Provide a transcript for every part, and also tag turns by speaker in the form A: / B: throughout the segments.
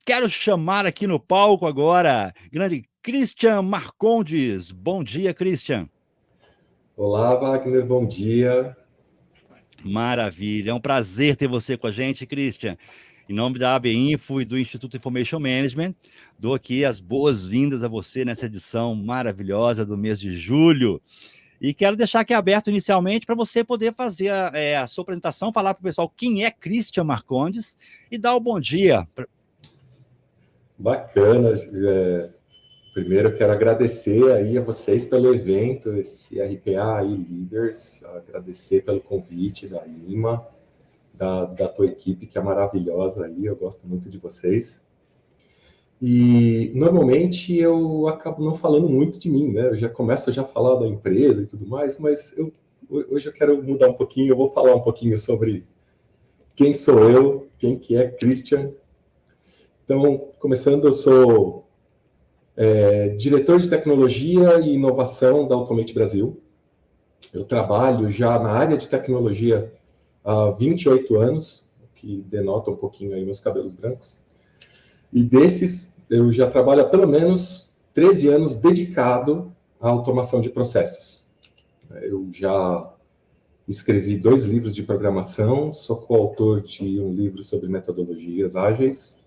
A: quero chamar aqui no palco agora, grande Christian Marcondes. Bom dia, Christian.
B: Olá, Wagner, bom dia.
A: Maravilha, é um prazer ter você com a gente, Christian. Em nome da AB Info e do Instituto Information Management, dou aqui as boas-vindas a você nessa edição maravilhosa do mês de julho. E quero deixar aqui aberto inicialmente para você poder fazer a sua apresentação, falar para o pessoal quem é Christian Marcondes e dar o bom dia.
B: Bacana. Primeiro, eu quero agradecer aí a vocês pelo evento, esse RPA aí, Leaders, agradecer pelo convite da IMA, da tua equipe, que é maravilhosa aí, eu gosto muito de vocês. E, normalmente, eu acabo não falando muito de mim, né? Eu já começo a falar da empresa e tudo mais, mas hoje eu quero mudar um pouquinho, eu vou falar um pouquinho sobre quem sou eu, quem que é Christian. Então, começando, eu sou diretor de tecnologia e inovação da Automate Brasil. Eu trabalho já na área de tecnologia há 28 anos, o que denota um pouquinho aí meus cabelos brancos. E desses, eu já trabalho há pelo menos 13 anos dedicado à automação de processos. Eu já escrevi 2 livros de programação, sou coautor de um livro sobre metodologias ágeis,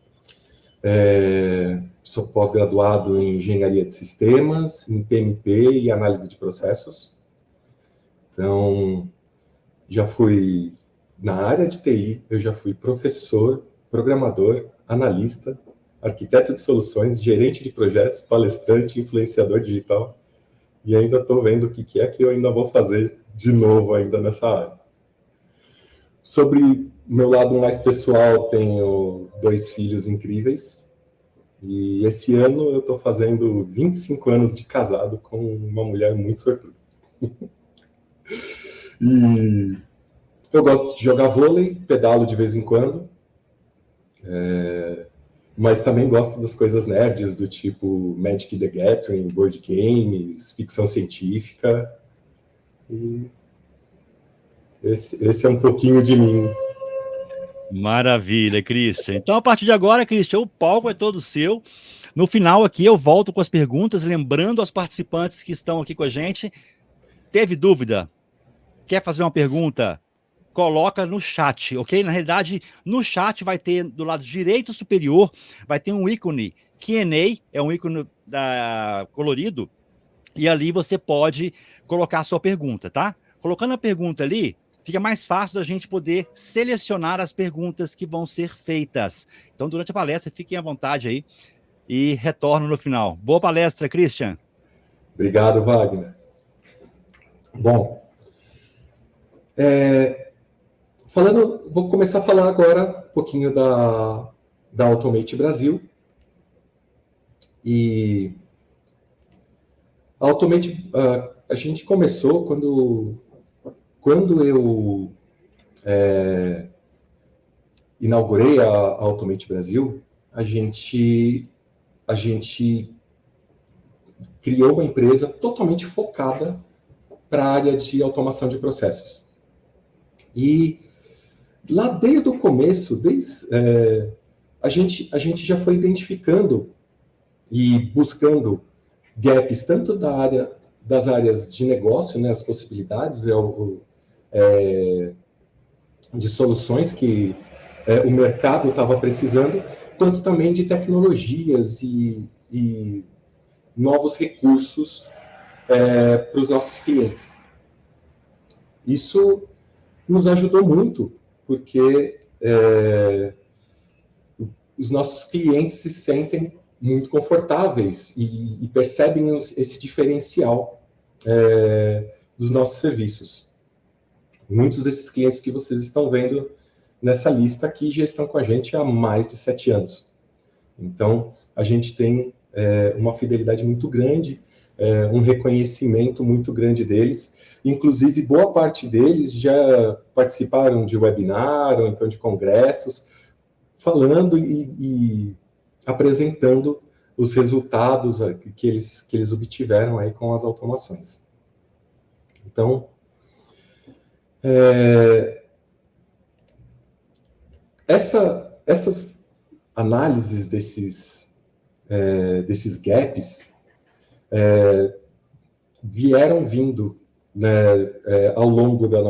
B: sou pós-graduado em engenharia de sistemas, em PMP e análise de processos. Então, já fui na área de TI, eu já fui professor, programador, analista, arquiteto de soluções, gerente de projetos, palestrante, influenciador digital. E ainda estou vendo o que é que eu ainda vou fazer de novo ainda nessa área. Sobre meu lado mais pessoal, tenho 2 filhos incríveis. E esse ano eu estou fazendo 25 anos de casado com uma mulher muito sortuda. E eu gosto de jogar vôlei, pedalo de vez em quando, mas também gosto das coisas nerds, do tipo Magic the Gathering, board games, ficção científica. E esse é um pouquinho de mim.
A: Maravilha, Christian. Então, a partir de agora, Christian, o palco é todo seu. No final aqui, eu volto com as perguntas, lembrando aos participantes que estão aqui com a gente. Teve dúvida? Quer fazer uma pergunta? Coloca no chat, ok? Na realidade, no chat vai ter, do lado direito superior, vai ter um ícone Q&A, é um ícone colorido, e ali você pode colocar a sua pergunta, tá? Colocando a pergunta ali, fica mais fácil da gente poder selecionar as perguntas que vão ser feitas. Então, durante a palestra, fiquem à vontade aí e retorno no final. Boa palestra, Christian.
B: Obrigado, Wagner. Bom, vou começar a falar agora um pouquinho da Automate Brasil. E a Automate, a gente começou quando eu inaugurei a Automate Brasil, a gente criou uma empresa totalmente focada para a área de automação de processos. E lá desde o começo, a gente já foi identificando e buscando gaps tanto das áreas de negócio, né, as possibilidades de soluções que o mercado estava precisando, quanto também de tecnologias e novos recursos para os nossos clientes. Isso nos ajudou muito, porque os nossos clientes se sentem muito confortáveis e percebem esse diferencial dos nossos serviços. Muitos desses clientes que vocês estão vendo nessa lista aqui já estão com a gente há mais de 7 anos. Então, a gente tem uma fidelidade muito grande, um reconhecimento muito grande deles. Inclusive, boa parte deles já participaram de webinar ou então de congressos, falando e apresentando os resultados que eles obtiveram aí com as automações. Então, essas análises desses gaps vieram vindo, né, ao longo da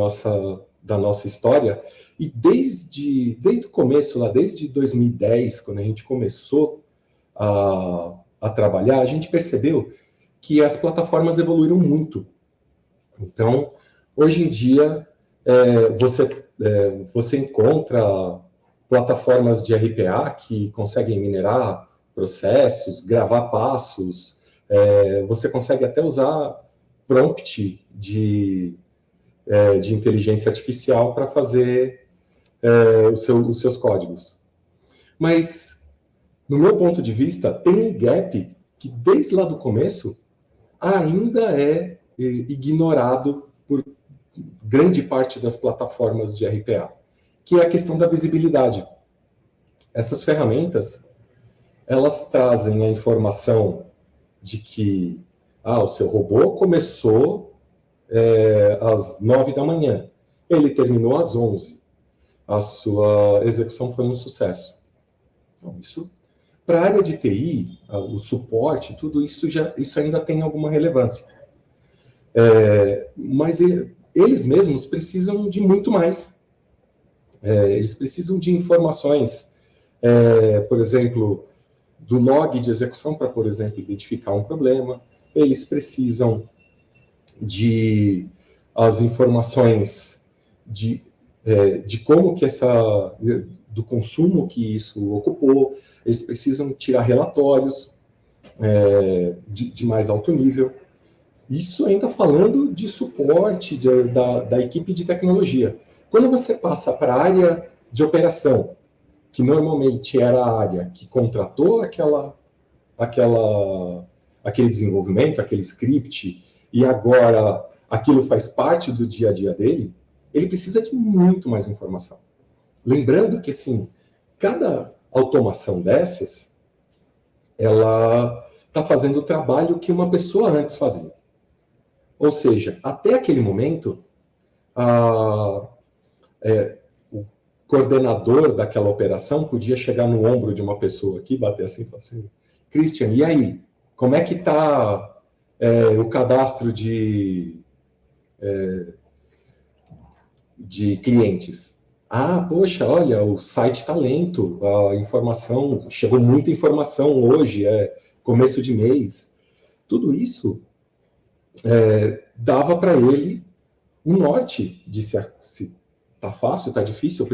B: nossa história, e desde o começo, lá desde 2010, quando a gente começou a trabalhar, a gente percebeu que as plataformas evoluíram muito. Então, hoje em dia, você encontra plataformas de RPA que conseguem minerar processos, gravar passos, você consegue até usar prompt de inteligência artificial para fazer os seus códigos. Mas, no meu ponto de vista, tem um gap que, desde lá do começo, ainda é ignorado por grande parte das plataformas de RPA, que é a questão da visibilidade. Essas ferramentas, elas trazem a informação de que o seu robô começou às 9 da manhã, ele terminou às 11, a sua execução foi um sucesso. Então, isso, para a área de TI, o suporte, tudo isso, isso ainda tem alguma relevância. Mas eles mesmos precisam de muito mais. Eles precisam de informações, por exemplo, do log de execução para, por exemplo, identificar um problema. Eles precisam de as informações de como que do consumo que isso ocupou. Eles precisam tirar relatórios de mais alto nível. Isso ainda falando de suporte da equipe de tecnologia. Quando você passa para a área de operação, que normalmente era a área que contratou aquele desenvolvimento, aquele script, e agora aquilo faz parte do dia a dia dele, ele precisa de muito mais informação. Lembrando que, assim, cada automação dessas, ela está fazendo o trabalho que uma pessoa antes fazia. Ou seja, até aquele momento, o coordenador daquela operação podia chegar no ombro de uma pessoa aqui, bater assim e falar assim: Christian, e aí? Como é que está o cadastro de clientes? Poxa, olha, o site está lento, a informação, chegou muita informação hoje, começo de mês. Tudo isso dava para ele um norte de se está fácil, está difícil,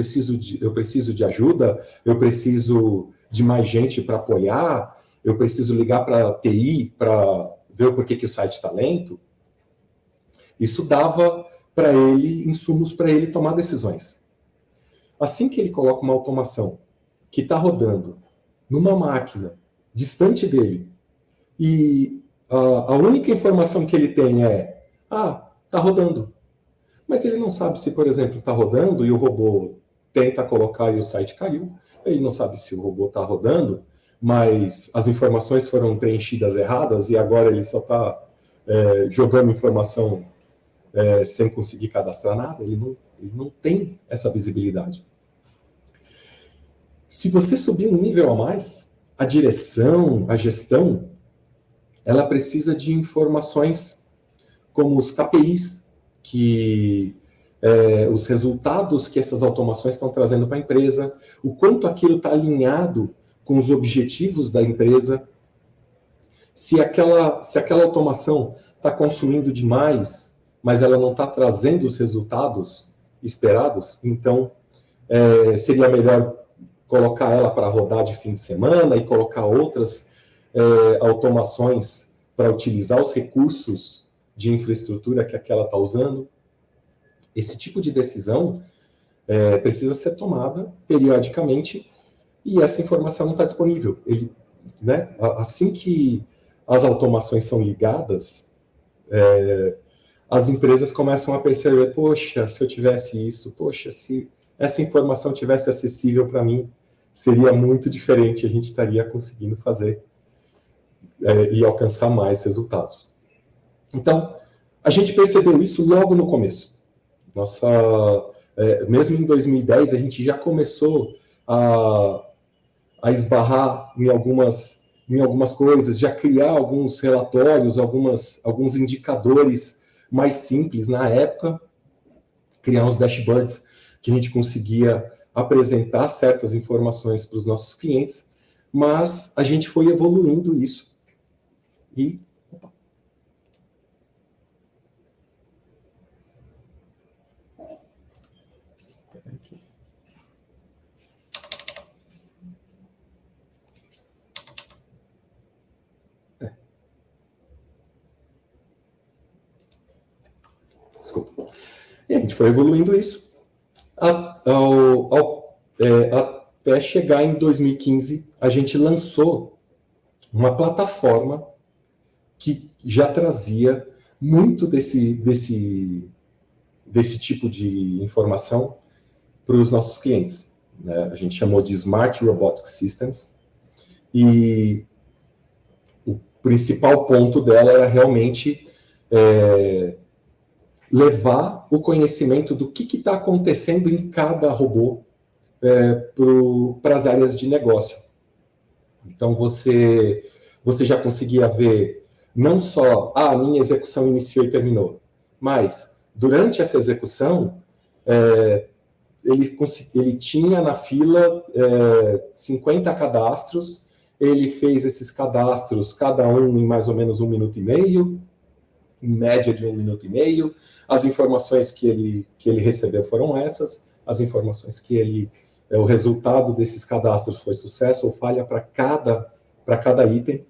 B: eu preciso de ajuda, eu preciso de mais gente para apoiar, eu preciso ligar para a TI para ver o porquê que o site está lento. Isso dava para ele insumos para ele tomar decisões. Assim que ele coloca uma automação que está rodando numa máquina distante dele e a única informação que ele tem está rodando. Mas ele não sabe se, por exemplo, está rodando e o robô tenta colocar e o site caiu. Ele não sabe se o robô está rodando, mas as informações foram preenchidas erradas e agora ele só está jogando informação sem conseguir cadastrar nada. Ele não tem essa visibilidade. Se você subir um nível a mais, a direção, a gestão, ela precisa de informações como os KPIs, os resultados que essas automações estão trazendo para a empresa, o quanto aquilo está alinhado com os objetivos da empresa, se aquela automação está consumindo demais, mas ela não está trazendo os resultados esperados, então seria melhor colocar ela para rodar de fim de semana e colocar outras automações para utilizar os recursos de infraestrutura que aquela está usando. Esse tipo de decisão precisa ser tomada periodicamente e essa informação não está disponível. Assim que as automações são ligadas, as empresas começam a perceber: poxa, se eu tivesse isso, poxa, se essa informação tivesse acessível para mim, seria muito diferente, a gente estaria conseguindo fazer e alcançar mais resultados. Então, a gente percebeu isso logo no começo. Mesmo em 2010, a gente já começou a a esbarrar em algumas coisas, já criar alguns relatórios, alguns indicadores mais simples na época, criar uns dashboards que a gente conseguia apresentar certas informações para os nossos clientes, mas a gente foi evoluindo isso. E desculpa. E a gente foi evoluindo isso até chegar em 2015, a gente lançou uma plataforma que já trazia muito desse tipo de informação para os nossos clientes, né? A gente chamou de Smart Robotic Systems, e o principal ponto dela era realmente levar o conhecimento do que está acontecendo em cada robô para as áreas de negócio. Então, você já conseguia ver não só a minha execução iniciou e terminou, mas durante essa execução, ele tinha na fila 50 cadastros, ele fez esses cadastros, cada um em mais ou menos 1 minuto e meio, em média de 1 minuto e meio. As informações que ele recebeu foram essas, as informações que o resultado desses cadastros foi sucesso ou falha para cada item.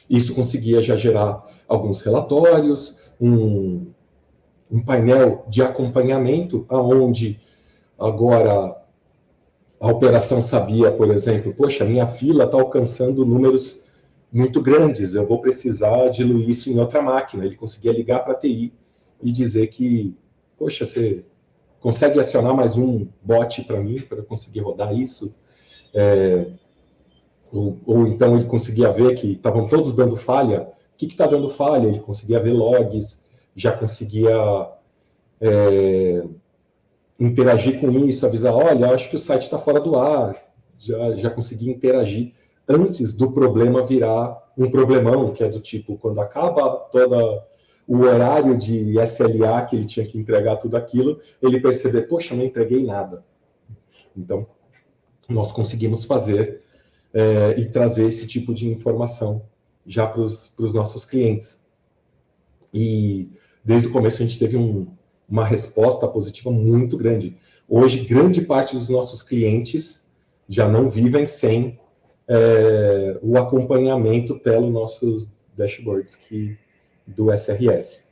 B: Isso conseguia já gerar alguns relatórios, um painel de acompanhamento, onde agora a operação sabia, por exemplo, poxa, minha fila está alcançando números muito grandes, eu vou precisar diluir isso em outra máquina. Ele conseguia ligar para a TI e dizer que, poxa, você consegue acionar mais um bot para mim, para eu conseguir rodar isso? Ou então ele conseguia ver que estavam todos dando falha. O que está dando falha? Ele conseguia ver logs, já conseguia interagir com isso, avisar, olha, acho que o site está fora do ar, já conseguia interagir antes do problema virar um problemão, que é do tipo, quando acaba todo o horário de SLA que ele tinha que entregar tudo aquilo, ele perceber, poxa, não entreguei nada. Então, nós conseguimos fazer e trazer esse tipo de informação já para os nossos clientes. E desde o começo a gente teve uma resposta positiva muito grande. Hoje, grande parte dos nossos clientes já não vivem sem o acompanhamento pelos nossos dashboards do SRS.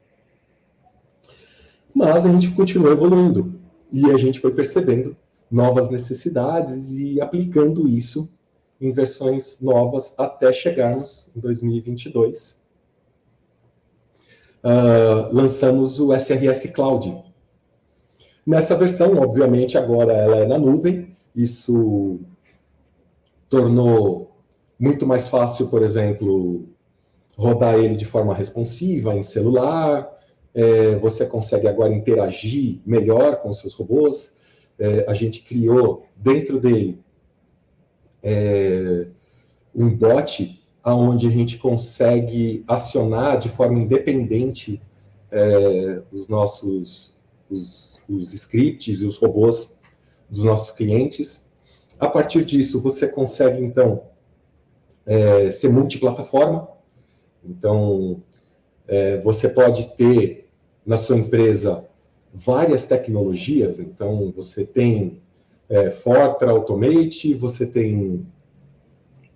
B: Mas a gente continuou evoluindo e a gente foi percebendo novas necessidades e aplicando isso em versões novas até chegarmos em 2022. Lançamos o SRS Cloud. Nessa versão, obviamente, agora ela é na nuvem. Isso tornou muito mais fácil, por exemplo, rodar ele de forma responsiva em celular. Você consegue agora interagir melhor com os seus robôs. A gente criou dentro dele um bot onde a gente consegue acionar de forma independente os scripts e os robôs dos nossos clientes. A partir disso, você consegue, então, ser multiplataforma. Então, você pode ter na sua empresa várias tecnologias. Então, você tem Fortran Automate, você tem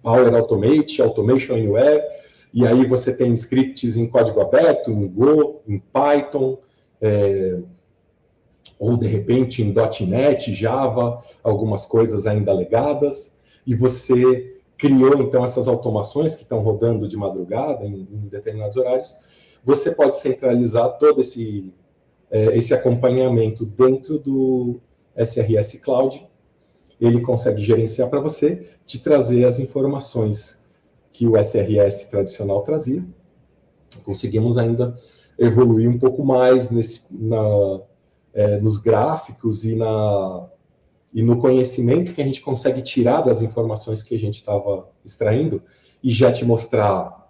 B: Power Automate, Automation Anywhere, e aí você tem scripts em código aberto, em Go, em Python, ou de repente em .NET, Java, algumas coisas ainda legadas, e você criou então essas automações que estão rodando de madrugada em determinados horários. Você pode centralizar todo esse acompanhamento dentro do SRS Cloud. Ele consegue gerenciar para você, te trazer as informações que o SRS tradicional trazia. Conseguimos ainda evoluir um pouco mais nos gráficos e e no conhecimento que a gente consegue tirar das informações que a gente estava extraindo e já te mostrar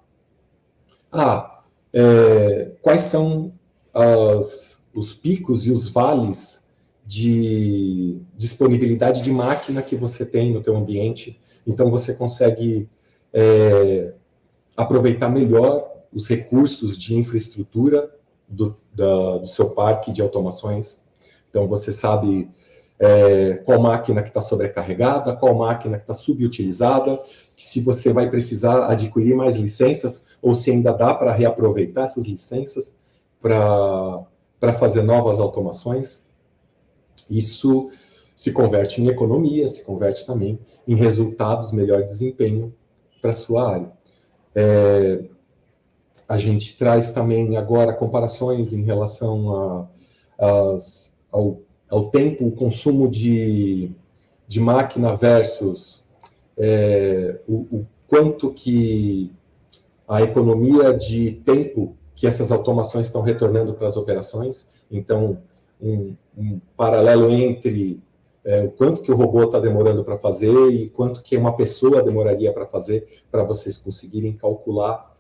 B: quais são os picos e os vales de disponibilidade de máquina que você tem no teu ambiente. Então, você consegue aproveitar melhor os recursos de infraestrutura do seu parque de automações. Então, você sabe qual máquina que está sobrecarregada, qual máquina que está subutilizada, se você vai precisar adquirir mais licenças ou se ainda dá para reaproveitar essas licenças para fazer novas automações. Isso se converte em economia, se converte também em resultados, melhor desempenho para a sua área. A gente traz também agora comparações em relação ao tempo, o consumo de máquina versus o quanto que a economia de tempo que essas automações estão retornando para as operações. Então, um paralelo entre o quanto que o robô está demorando para fazer e quanto que uma pessoa demoraria para fazer, para vocês conseguirem calcular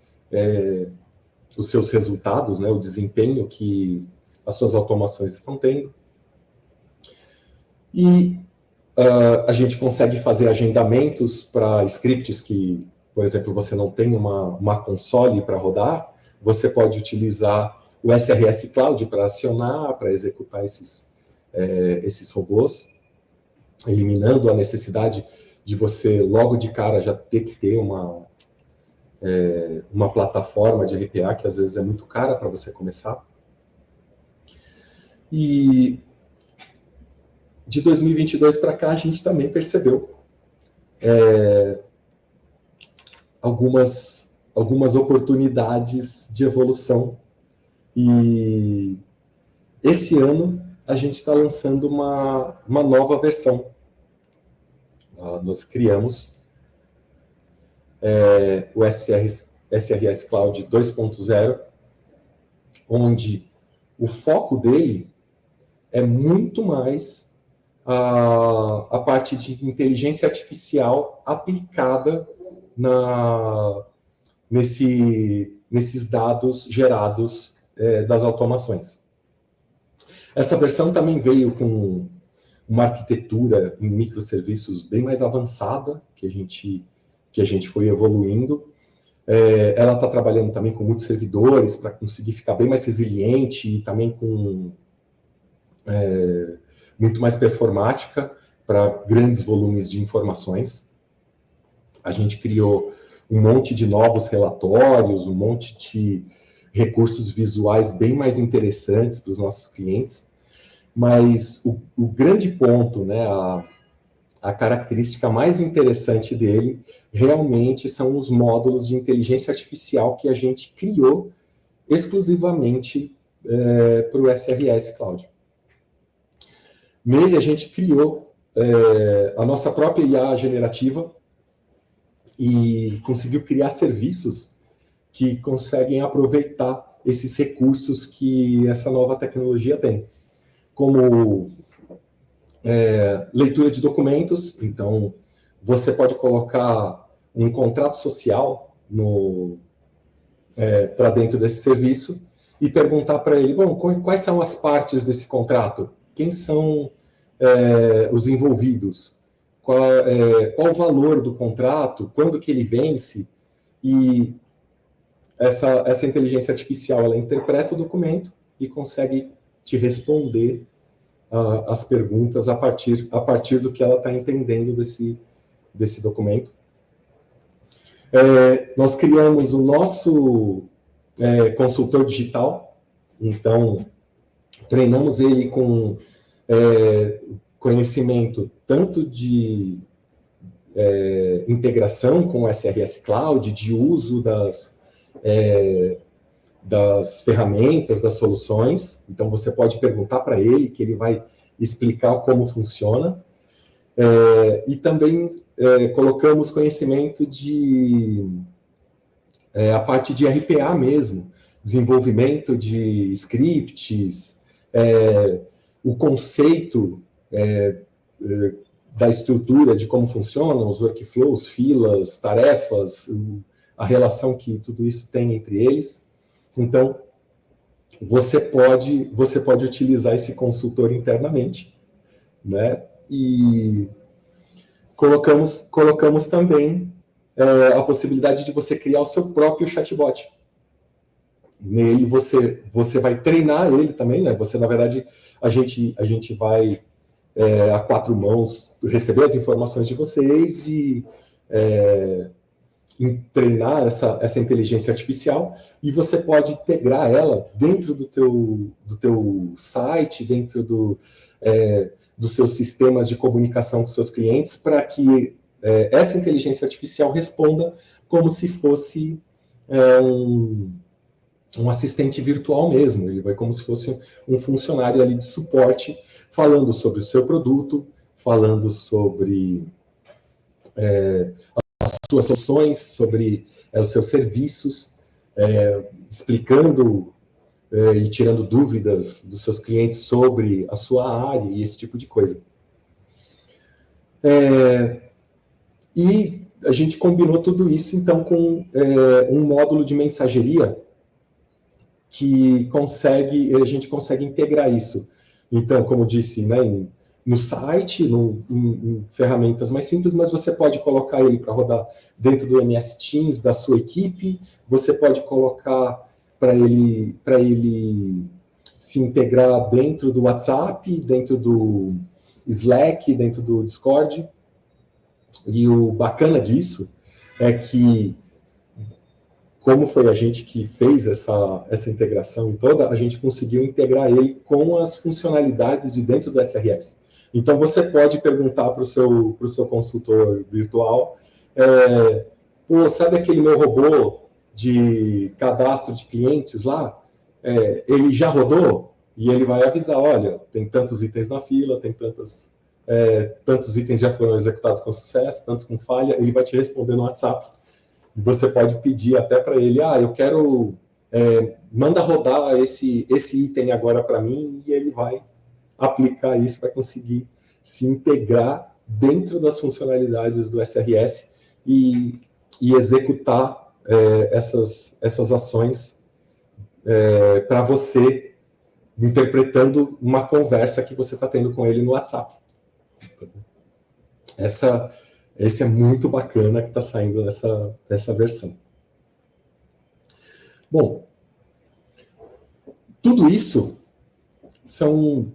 B: os seus resultados, né, o desempenho que as suas automações estão tendo. E a gente consegue fazer agendamentos para scripts que, por exemplo, você não tem uma console para rodar, você pode utilizar o SRS Cloud para acionar, para executar esses robôs, eliminando a necessidade de você, logo de cara, já ter que ter uma plataforma de RPA, que às vezes é muito cara para você começar. E de 2022 para cá, a gente também percebeu algumas oportunidades de evolução. E esse ano, a gente está lançando uma nova versão. Nós criamos o SRS Cloud 2.0, onde o foco dele é muito mais a parte de inteligência artificial aplicada nesses dados gerados das automações. Essa versão também veio com uma arquitetura em microserviços bem mais avançada, que a gente foi evoluindo. Ela está trabalhando também com muitos servidores para conseguir ficar bem mais resiliente e também com muito mais performática para grandes volumes de informações. A gente criou um monte de novos relatórios, um monte de recursos visuais bem mais interessantes para os nossos clientes, mas o grande ponto, né, a característica mais interessante dele realmente são os módulos de inteligência artificial que a gente criou exclusivamente para o SRS Cloud. Nele a gente criou a nossa própria IA generativa e conseguiu criar serviços que conseguem aproveitar esses recursos que essa nova tecnologia tem, como leitura de documentos. Então, você pode colocar um contrato social para dentro desse serviço e perguntar para ele, bom, quais são as partes desse contrato? Quem são os envolvidos? Qual o valor do contrato? Quando que ele vence? E essa inteligência artificial, ela interpreta o documento e consegue te responder as perguntas a partir do que ela está entendendo desse documento. Nós criamos o nosso consultor digital, então treinamos ele com conhecimento tanto de integração com o SRS Cloud, de uso das ferramentas, das soluções. Então, você pode perguntar para ele, que ele vai explicar como funciona. E também colocamos conhecimento a parte de RPA mesmo, desenvolvimento de scripts, o conceito da estrutura, de como funcionam os workflows, filas, tarefas, a relação que tudo isso tem entre eles. Então, você pode utilizar esse consultor internamente, né? E colocamos também a possibilidade de você criar o seu próprio chatbot. Nele você vai treinar ele também, né? Você, na verdade, a gente vai a quatro mãos receber as informações de vocês e treinar essa inteligência artificial, e você pode integrar ela dentro do teu site, dentro dos seus sistemas de comunicação com seus clientes, para que essa inteligência artificial responda como se fosse um assistente virtual mesmo. Ele vai como se fosse um funcionário ali de suporte, falando sobre o seu produto, falando sobre as suas soluções, sobre os seus serviços, explicando e tirando dúvidas dos seus clientes sobre a sua área e esse tipo de coisa. E a gente combinou tudo isso, então, com um módulo de mensageria que a gente consegue integrar isso. Então, como disse, né, no site, em ferramentas mais simples, mas você pode colocar ele para rodar dentro do MS Teams da sua equipe, você pode colocar para ele se integrar dentro do WhatsApp, dentro do Slack, dentro do Discord. E o bacana disso é que, como foi a gente que fez essa integração toda, a gente conseguiu integrar ele com as funcionalidades de dentro do SRS. Então, você pode perguntar para o seu consultor virtual, sabe aquele meu robô de cadastro de clientes lá? Ele já rodou? E ele vai avisar, olha, tem tantos itens na fila, tem tantos itens já foram executados com sucesso, tantos com falha. Ele vai te responder no WhatsApp. E você pode pedir até para ele, eu quero, manda rodar esse item agora para mim, e ele vai aplicar isso, vai conseguir se integrar dentro das funcionalidades do SRS e executar essas ações para você, interpretando uma conversa que você está tendo com ele no WhatsApp. Esse é muito bacana que está saindo nessa versão. Bom, tudo isso são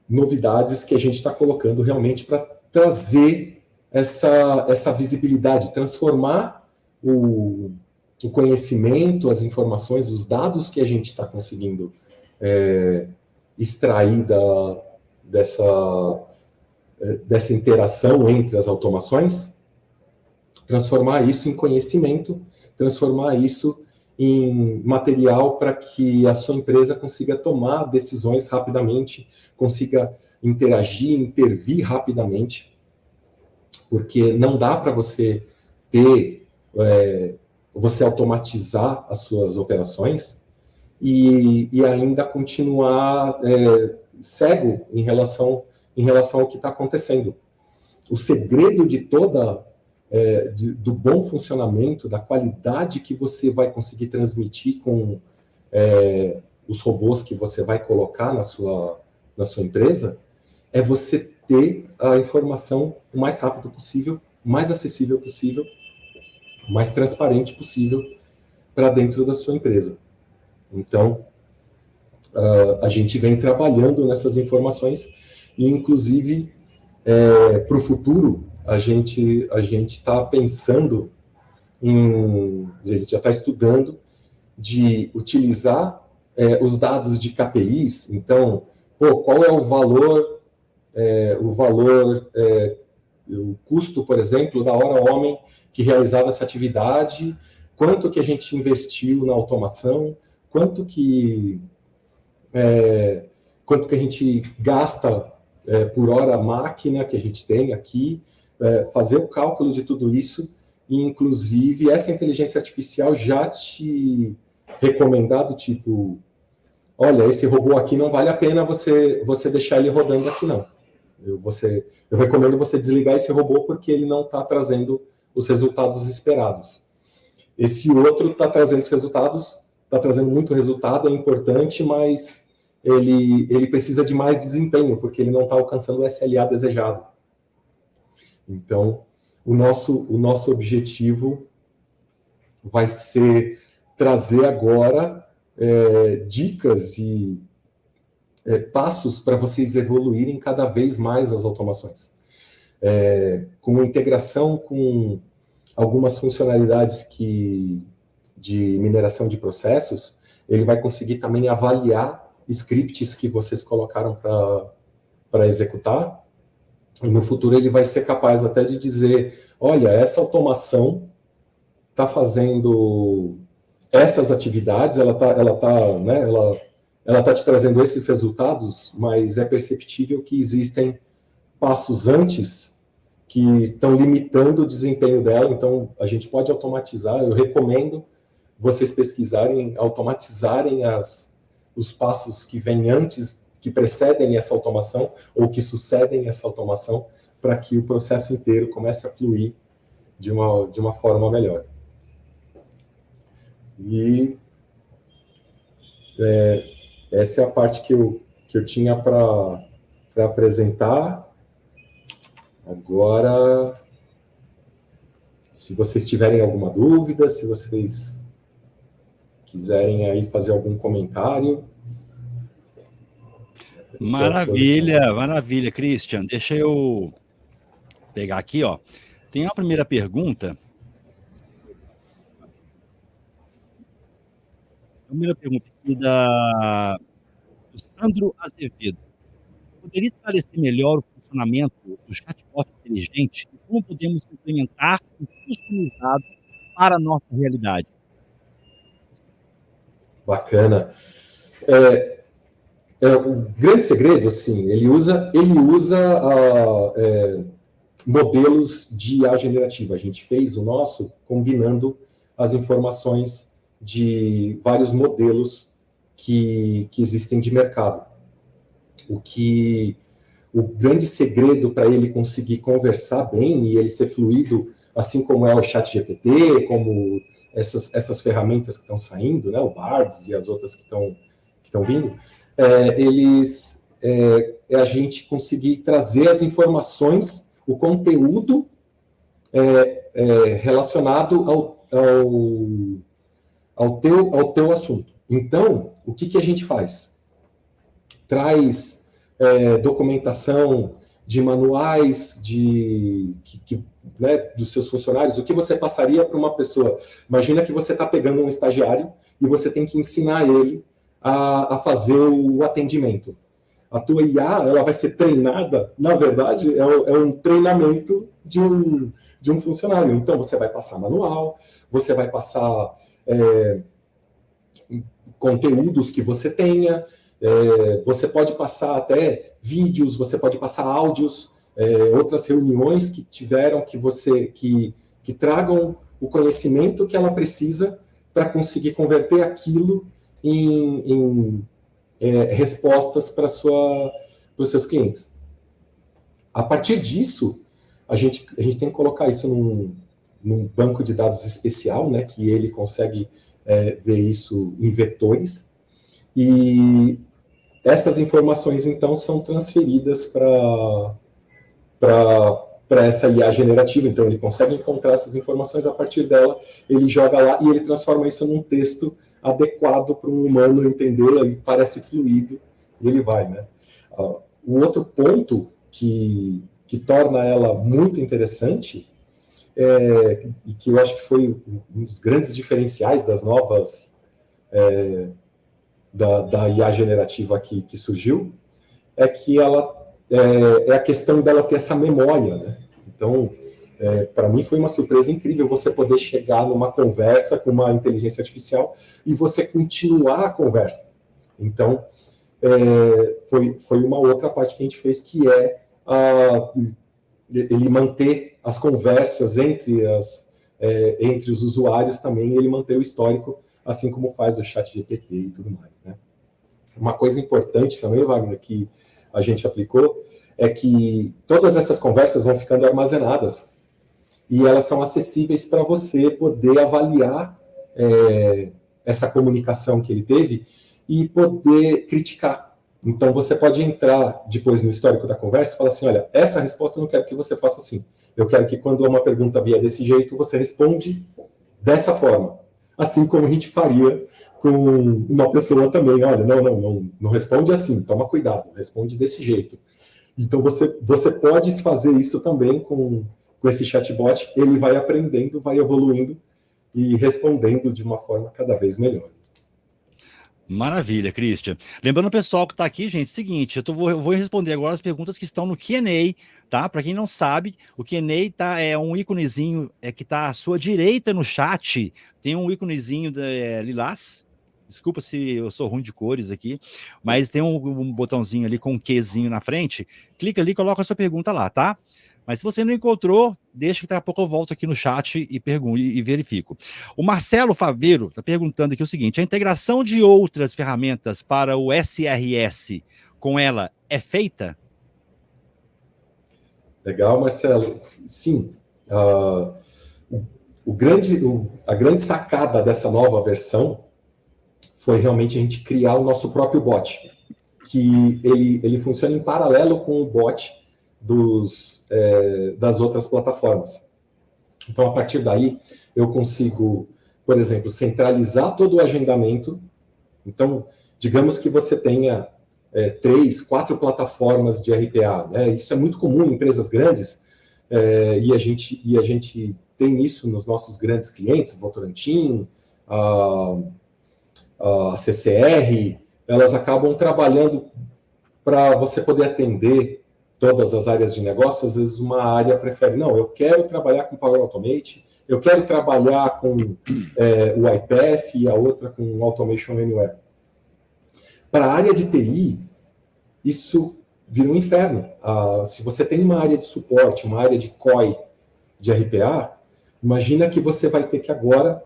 B: novidades que a gente está colocando realmente para trazer essa visibilidade, transformar o conhecimento, as informações, os dados que a gente está conseguindo extrair dessa interação entre as automações, transformar isso em conhecimento, transformar isso em material para que a sua empresa consiga tomar decisões rapidamente, consiga interagir, intervir rapidamente, porque não dá para você você automatizar as suas operações e ainda continuar cego em relação ao que está acontecendo. O segredo de do bom funcionamento, da qualidade que você vai conseguir transmitir com os robôs que você vai colocar na sua empresa, é você ter a informação o mais rápido possível, o mais acessível possível, o mais transparente possível para dentro da sua empresa. Então, a gente vem trabalhando nessas informações e, inclusive, para o futuro, a gente está pensando a gente já está estudando de utilizar os dados de KPIs. Então, qual é o valor, o custo, por exemplo, da hora homem que realizava essa atividade, quanto que a gente investiu na automação, quanto que a gente gasta por hora máquina que a gente tem aqui, fazer o cálculo de tudo isso, e inclusive essa inteligência artificial já te recomendar do tipo, olha, esse robô aqui não vale a pena você deixar ele rodando aqui não. Eu recomendo você desligar esse robô porque ele não está trazendo os resultados esperados. Esse outro está trazendo os resultados, está trazendo muito resultado, é importante, mas ele precisa de mais desempenho, porque ele não está alcançando o SLA desejado. Então, o nosso objetivo vai ser trazer agora dicas e passos para vocês evoluírem cada vez mais as automações. Com integração com algumas funcionalidades de mineração de processos, ele vai conseguir também avaliar scripts que vocês colocaram para executar, e no futuro ele vai ser capaz até de dizer, olha, essa automação está fazendo essas atividades, ela tá te trazendo esses resultados, mas é perceptível que existem passos antes que estão limitando o desempenho dela, então a gente pode automatizar, eu recomendo vocês pesquisarem, automatizarem os passos que vêm antes, que precedem essa automação, ou que sucedem essa automação, para que o processo inteiro comece a fluir de uma forma melhor. E essa é a parte que eu tinha para apresentar. Agora, se vocês tiverem alguma dúvida, se vocês quiserem aí fazer algum comentário.
A: Maravilha, maravilha, Christian. Deixa eu pegar aqui, ó. Tem uma primeira pergunta. A primeira pergunta aqui do Sandro Azevedo. Poderia esclarecer melhor o funcionamento do chatbot inteligente e como podemos implementar e customizado para a nossa realidade?
B: Bacana. O grande segredo, assim, ele usa modelos de IA generativa. A gente fez o nosso combinando as informações de vários modelos que existem de mercado. O grande segredo para ele conseguir conversar bem e ele ser fluido, assim como é o ChatGPT, como essas ferramentas que estão saindo, né, o Bard e as outras que estão vindo, é a gente conseguir trazer as informações, o conteúdo relacionado ao teu assunto. Então, o que a gente faz? Traz documentação de manuais né, dos seus funcionários. O que você passaria para uma pessoa? Imagina que você está pegando um estagiário e você tem que ensinar ele a fazer o atendimento. A tua IA, ela vai ser treinada, na verdade, é um treinamento de um funcionário. Então, você vai passar manual, você vai passar conteúdos que você tenha, você pode passar até vídeos, você pode passar áudios, outras reuniões que tiveram que tragam o conhecimento que ela precisa para conseguir converter aquilo em respostas para os seus clientes. A partir disso, a gente tem que colocar isso num banco de dados especial, né, que ele consegue ver isso em vetores, e essas informações, então, são transferidas para essa IA generativa. Então, ele consegue encontrar essas informações, a partir dela, ele joga lá e ele transforma isso num texto adequado para um humano entender, ele parece fluido, e ele vai, né? Um outro ponto que torna ela muito interessante, e que eu acho que foi um dos grandes diferenciais das novas da IA generativa que surgiu, é que ela é a questão dela ter essa memória, né? Então, para mim foi uma surpresa incrível você poder chegar numa conversa com uma inteligência artificial e você continuar a conversa. Então, foi uma outra parte que a gente fez, que ele manter as conversas entre os usuários também, ele manter o histórico, assim como faz o ChatGPT e tudo mais, né? Uma coisa importante também, Wagner, que a gente aplicou, é que todas essas conversas vão ficando armazenadas e elas são acessíveis para você poder avaliar essa comunicação que ele teve e poder criticar. Então, você pode entrar depois no histórico da conversa e falar assim, olha, essa resposta eu não quero que você faça assim. Eu quero que quando uma pergunta vier desse jeito, você responde dessa forma. Assim como a gente faria com uma pessoa também. Olha, não responde assim, toma cuidado, responde desse jeito. Então, você pode fazer isso também com esse chatbot, ele vai aprendendo, vai evoluindo e respondendo de uma forma cada vez melhor.
A: Maravilha, Christian. Lembrando o pessoal que está aqui, gente, seguinte, eu vou responder agora as perguntas que estão no Q&A, tá? Para quem não sabe, o Q&A é um íconezinho que está à sua direita no chat, tem um íconezinho lilás. Desculpa se eu sou ruim de cores aqui, mas tem um botãozinho ali com um Qzinho na frente. Clica ali e coloca a sua pergunta lá, tá? Mas se você não encontrou, deixa que daqui a pouco eu volto aqui no chat e verifico. O Marcelo Faveiro está perguntando aqui o seguinte, a integração de outras ferramentas para o SRS com ela é feita?
B: Legal, Marcelo. Sim. A grande sacada dessa nova versão foi realmente a gente criar o nosso próprio bot, que ele funciona em paralelo com o bot das outras plataformas. Então, a partir daí, eu consigo, por exemplo, centralizar todo o agendamento. Então, digamos que você tenha 3, 4 plataformas de RPA, né? Isso é muito comum em empresas grandes, e a gente tem isso nos nossos grandes clientes, Votorantim, a CCR, elas acabam trabalhando para você poder atender todas as áreas de negócio. Às vezes uma área prefere, não, eu quero trabalhar com Power Automate, eu quero trabalhar com o iPath e a outra com Automation Anywhere. Para a área de TI, isso vira um inferno. Se você tem uma área de suporte, uma área de COI, de RPA, imagina que você vai ter que agora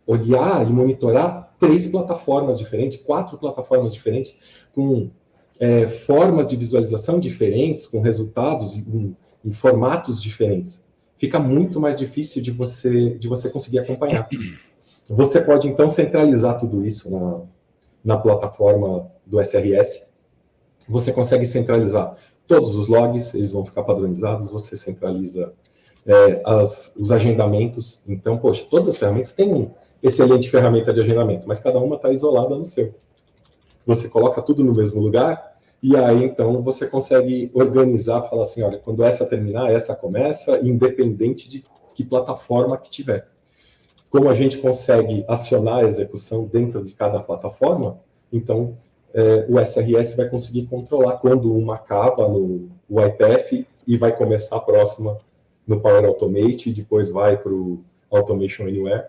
B: olhar e monitorar 3 plataformas diferentes, 4 plataformas diferentes, com formas de visualização diferentes, com resultados em formatos diferentes. Fica muito mais difícil de você conseguir acompanhar. Você pode, então, centralizar tudo isso na plataforma do SRS. Você consegue centralizar todos os logs, eles vão ficar padronizados, você centraliza os agendamentos. Então, poxa, todas as ferramentas têm uma excelente ferramenta de agendamento, mas cada uma está isolada no seu. Você coloca tudo no mesmo lugar, e aí, então, você consegue organizar, falar assim, olha, quando essa terminar, essa começa, independente de que plataforma que tiver. Como a gente consegue acionar a execução dentro de cada plataforma, então, o SRS vai conseguir controlar quando uma acaba no iPath e vai começar a próxima no Power Automate e depois vai para o Automation Anywhere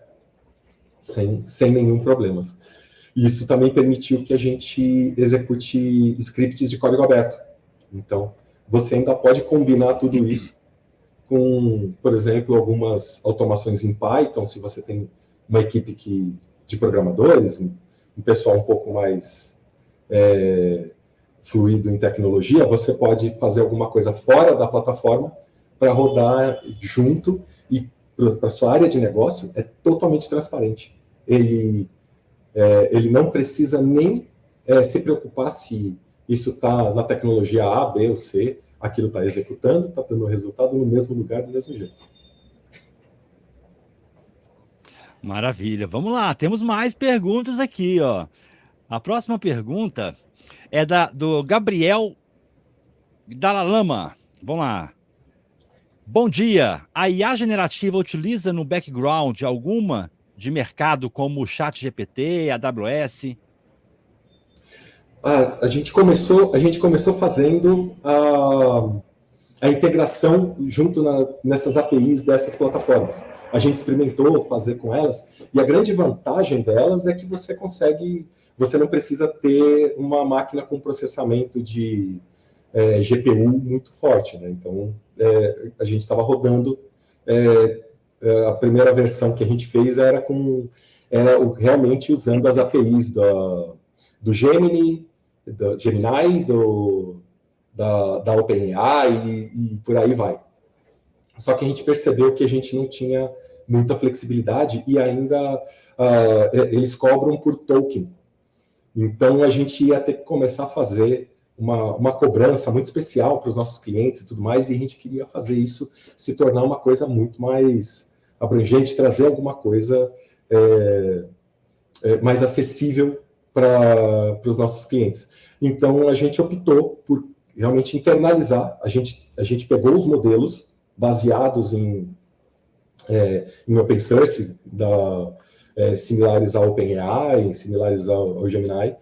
B: sem nenhum problema. E isso também permitiu que a gente execute scripts de código aberto. Então, você ainda pode combinar tudo isso com, por exemplo, algumas automações em Python, se você tem uma equipe de programadores, um pessoal um pouco mais fluido em tecnologia, você pode fazer alguma coisa fora da plataforma para rodar junto, e para a sua área de negócio é totalmente transparente. Ele não precisa nem se preocupar se isso está na tecnologia A, B ou C, aquilo está executando, está dando resultado no mesmo lugar, do mesmo jeito.
A: Maravilha. Vamos lá, temos mais perguntas aqui, ó. A próxima pergunta é do Gabriel Dalalama. Vamos lá. Bom dia. A IA generativa utiliza no background alguma de mercado como o ChatGPT, AWS?
B: A gente começou fazendo a integração junto nessas APIs dessas plataformas. A gente experimentou fazer com elas, e a grande vantagem delas é que você não precisa ter uma máquina com processamento de GPU muito forte, né? Então, a gente estava rodando, a primeira versão que a gente fez era realmente usando as APIs do Gemini, do Gemini, da OpenAI e por aí vai. Só que a gente percebeu que a gente não tinha muita flexibilidade e ainda eles cobram por token. Então, a gente ia ter que começar a fazer uma cobrança muito especial para os nossos clientes e tudo mais, e a gente queria fazer isso se tornar uma coisa muito mais abrangente, trazer alguma coisa mais acessível para os nossos clientes. Então, a gente optou por realmente internalizar. A gente pegou os modelos baseados em open source, similares ao OpenAI, similares ao Gemini,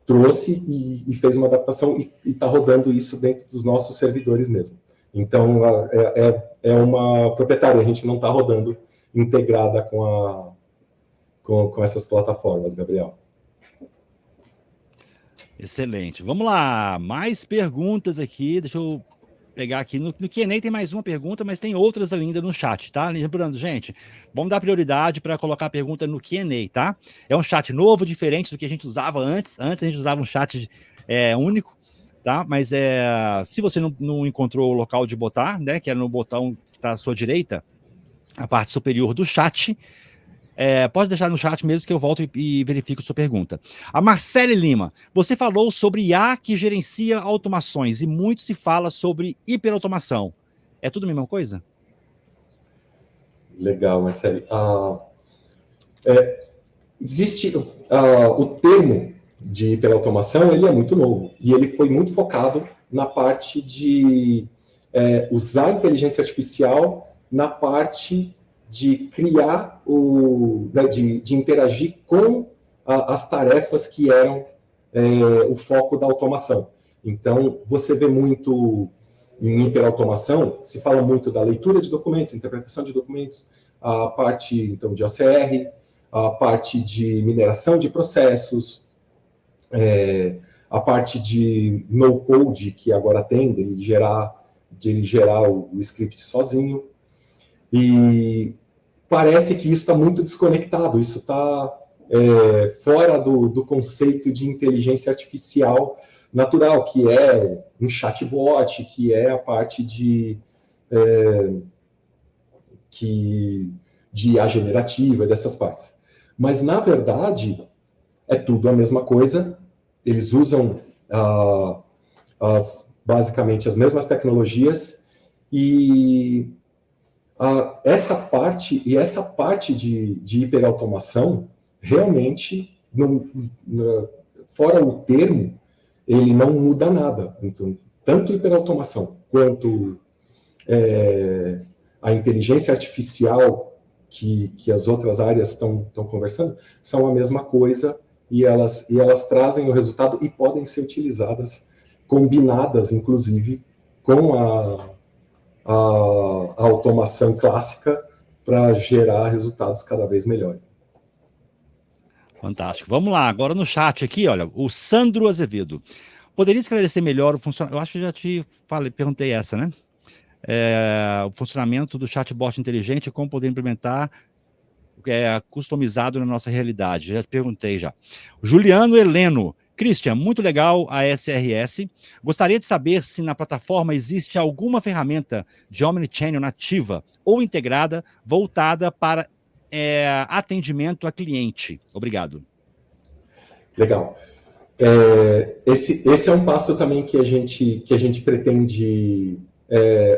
B: trouxe e fez uma adaptação e está rodando isso dentro dos nossos servidores mesmo. Então, é uma proprietária, a gente não está rodando integrada com essas plataformas, Gabriel.
A: Excelente. Vamos lá, mais perguntas aqui, deixa eu pegar aqui, no Q&A tem mais uma pergunta, mas tem outras ainda no chat, tá? Lembrando, gente, vamos dar prioridade para colocar a pergunta no Q&A, tá? É um chat novo, diferente do que a gente usava antes. Antes a gente usava um chat único, tá? Mas se você não encontrou o local de botar, né, que é no botão que está à sua direita, a parte superior do chat, pode deixar no chat mesmo que eu volto e verifico sua pergunta. A Marcele Lima, você falou sobre IA que gerencia automações e muito se fala sobre hiperautomação. É tudo a mesma coisa?
B: Legal, Marcele. Existe o termo de hiperautomação, ele é muito novo e ele foi muito focado na parte de usar a inteligência artificial na parte de criar, de interagir com as tarefas que eram o foco da automação. Então, você vê muito em hiperautomação, se fala muito da leitura de documentos, interpretação de documentos, a parte então, de OCR, a parte de mineração de processos, a parte de no-code que agora tem, de ele gerar o script sozinho. E parece que isso está muito desconectado, isso está fora do conceito de inteligência artificial natural, que é um chatbot, que é a parte de IA generativa, dessas partes. Mas, na verdade, é tudo a mesma coisa, eles usam basicamente as mesmas tecnologias e essa parte de hiperautomação, realmente, fora o termo, ele não muda nada. Então, tanto hiperautomação quanto a inteligência artificial que as outras áreas estão conversando, são a mesma coisa e elas trazem o resultado e podem ser utilizadas, combinadas, inclusive, com a automação clássica para gerar resultados cada vez melhores.
A: Fantástico. Vamos lá, agora no chat aqui, olha, o Sandro Azevedo. Poderia esclarecer melhor o funcionamento? Eu acho que já te perguntei essa, né? O funcionamento do chatbot inteligente, como poder implementar customizado na nossa realidade. Já te perguntei já. Juliano Heleno. Christian, muito legal a SRS. Gostaria de saber se na plataforma existe alguma ferramenta de Omnichannel nativa ou integrada voltada para atendimento a cliente. Obrigado.
B: Legal. Esse é um passo também que a gente pretende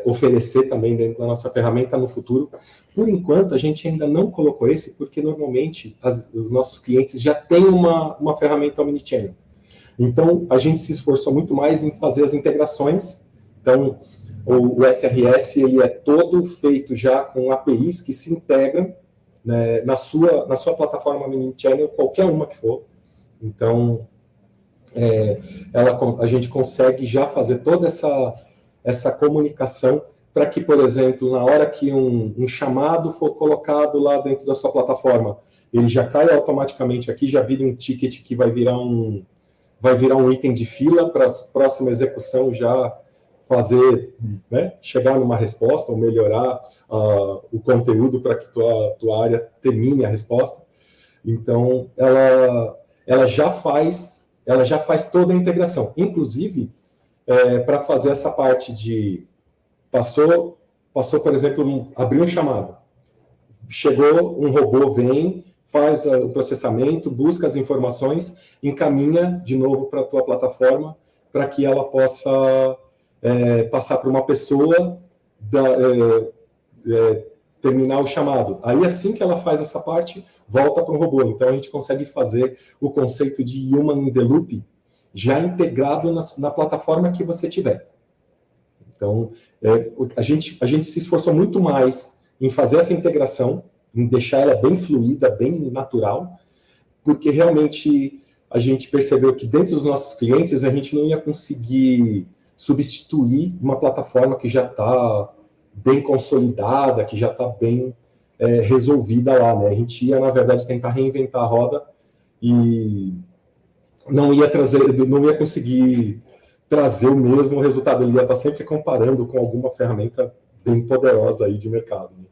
B: oferecer também dentro da nossa ferramenta no futuro. Por enquanto, a gente ainda não colocou esse, porque normalmente os nossos clientes já têm uma ferramenta Omnichannel. Então, a gente se esforçou muito mais em fazer as integrações. Então, o SRS ele é todo feito já com APIs que se integram, né, na sua plataforma Omnichannel, qualquer uma que for. Então, a gente consegue já fazer toda essa comunicação para que, por exemplo, na hora que um chamado for colocado lá dentro da sua plataforma, ele já caia automaticamente aqui, já vira um ticket que vai virar um item de fila para a próxima execução já fazer, né, chegar numa resposta ou melhorar o conteúdo para que tua área termine a resposta. Então, ela já faz ela já faz toda a integração. Inclusive, para fazer essa parte de... Passou, por exemplo, abriu um chamado. Chegou, um robô vem, faz o processamento, busca as informações, encaminha de novo para a tua plataforma, para que ela possa passar para uma pessoa terminar o chamado. Aí, assim que ela faz essa parte, volta para o robô. Então, a gente consegue fazer o conceito de Human in the Loop já integrado na plataforma que você tiver. Então, a gente se esforçou muito mais em fazer essa integração, em deixar ela bem fluida, bem natural, porque realmente a gente percebeu que dentro dos nossos clientes a gente não ia conseguir substituir uma plataforma que já está bem consolidada, que já está bem resolvida lá, né? A gente ia, na verdade, tentar reinventar a roda e não ia conseguir trazer o mesmo resultado. Ele ia estar sempre comparando com alguma ferramenta bem poderosa aí de mercado, né?